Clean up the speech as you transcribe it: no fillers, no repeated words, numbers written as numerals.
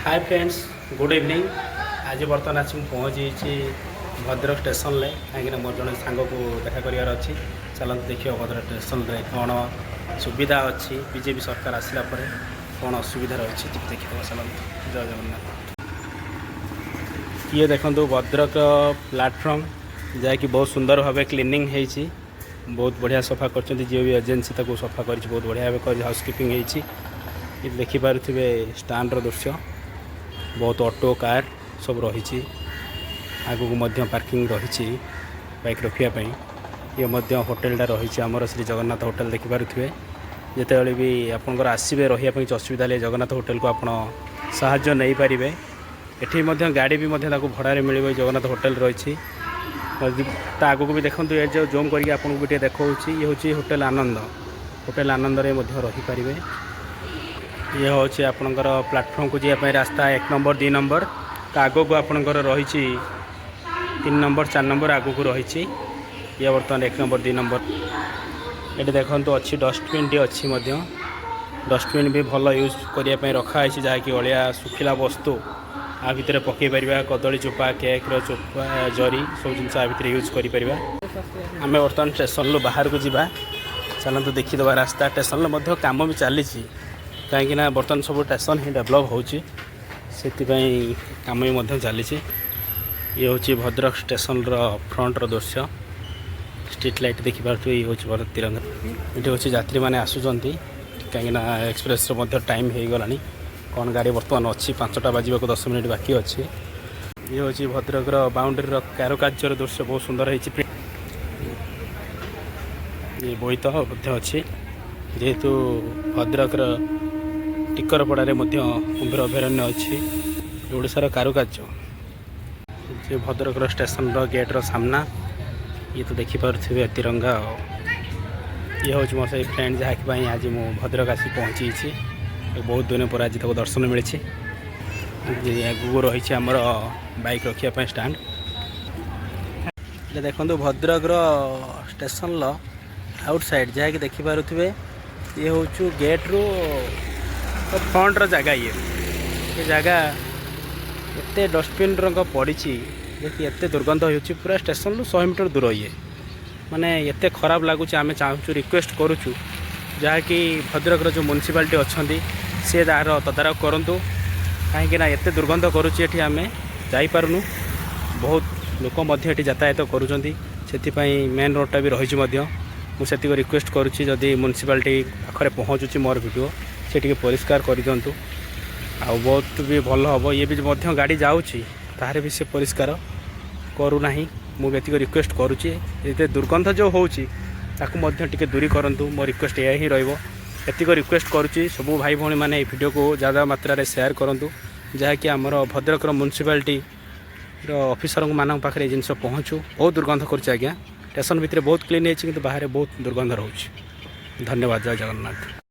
Hi friends good evening. आज बर्तमान आसी पहुँची भद्रक स्टेशन में कहीं मोर जड़े सांग को देखा करार अच्छी। चलते देखिए भद्रक स्टेशन में कौन सुविधा अच्छी, बीजेपी सरकार आसला कौन असुविधा रही देखिए। चलते जय जगन्नाथ। ये देखो भद्रक प्लाटफर्म जहाँकि बहुत सुंदर भाव क्लीनिंग होती, बहुत बढ़िया सफा कर जी भी एजेन्सी सफा कर बहुत बढ़िया भाव हाउसकीपिंग होती। देखिपे स्टैंड दृश्य बहुत ऑटो कार सब रही आगू पार्किंग रही बाइक रखापी। ये होटेलटा रही आमर श्री जगन्नाथ होटेल देखिपे। जिते भी आपंकर आसवे रही असुविधा है जगन्नाथ होटेल को आप साहाय्य नहीं पारे। एठी गाड़ी भी भड़ारे मिल जगन्नाथ होटेल रही। आगू भी देखो ये जो जूम करके आपको भी देखा ये हूँ होटेल आनंद। होटेल आनंद रहीपर। ये हूँ आपणकर प्लाटफर्म को जावाई रास्ता 1 नंबर 2 नंबर आगू को आपणकर रही 3 नंबर 4 नंबर आगू को रही। ये बर्तमान 1 नंबर 2 नंबर। ये देखो अच्छी डस्टबिन टी अच्छी डस्टबिन भी भल यूज करने रखाई जहाँकि अलिया सुखिला वस्तु आ भितर पकई पार कदली चोपा केक्र चोपा जरी सब जिन आ भितर यूज कर। आम बर्तमान स्टेशन बाहर को जावा। चलते देखीदे रास्ता स्टेशन काम भी चली कहीं बर्तमान सब स्टेशन ही डेभलप होची काम भी चली। ये हूँ भद्रक स्टेशन फ्रंट दृश्य। स्ट्रीट लाइट देखिपे ये हूँ भारत तिरंगा। ये हूँ यात्री मैंने आसुँच कहीं एक्सप्रेस टाइम हो गला कौन गाड़ी बर्तमान अच्छी 5टा बाजू 10 मिनिट बाकी अच्छी। ये हूँ भद्रक बाउंड्री कारुकार्यर दृश्य बहुत सुंदर है। ये बोईत अच्छी जेहेतु भद्रक टिकरपड़े कुंभीर अभयारण्य अच्छी ओडार कारुकार्य। ये भद्रक स्टेशन गेट्र सामना ये तो देखिपे तिरंगा। ये हूँ मो से फ्रेंड जहाँकि आज मु भद्रक आसी पहुँची बहुत दिन पर आज दर्शन मिली। आगू रही आमर बाइक रखापी स्टैंड। देखो भद्रक स्टेशन आउटसाइड जहाँकि देखिपे ये हूँ गेट्रु फ्रंट जगह। ये जगह एत डस्टबिन पड़ी देखिए एत दुर्गंध हो पूरा स्टेशन 100 मीटर दूर। ये माने एत खराब लगुच। आम चाहूँ रिक्वेस्ट करुचु जहाँकि भद्रक जो म्युनिसिपालिटी अच्छा सी तार तदारख करूँ कहीं एत दुर्गंध करुच्ची आम जापारूँ। बहुत लोक ये यातायात करुँच मेन रोडटा भी रही। मुझे रिक्वेस्ट करुच्ची जदि म्युनिसिपालिटी पाखे पहुँचुची मोर वीडियो से टी परिष्कार कर दिंतु आ बहुत भी भल हम। ये भी गाड़ी जाऊँगी तार भी से परिष्कार करूना। मुझे रिक्वेस्ट करुच्ची ये दुर्गंध जो होती दूरी करूँ। मो रिक्वेस्ट यह ही रतिक रिक्वेस्ट करुच्ची सबू भाई भौणी मैंने वीडियो को ज़्यादा मात्रा रे शेयर करूँ जहाँकि आमर भद्रक म्युनिसिपालिटी ऑफिसर मान पाखे जिन पहुँचू। बहुत दुर्गंध करुच्ची आज्ञा। स्टेशन भितर बहुत क्लीन है कि बाहर बहुत दुर्गंध रोच। धन्यवाद। जय जगन्नाथ।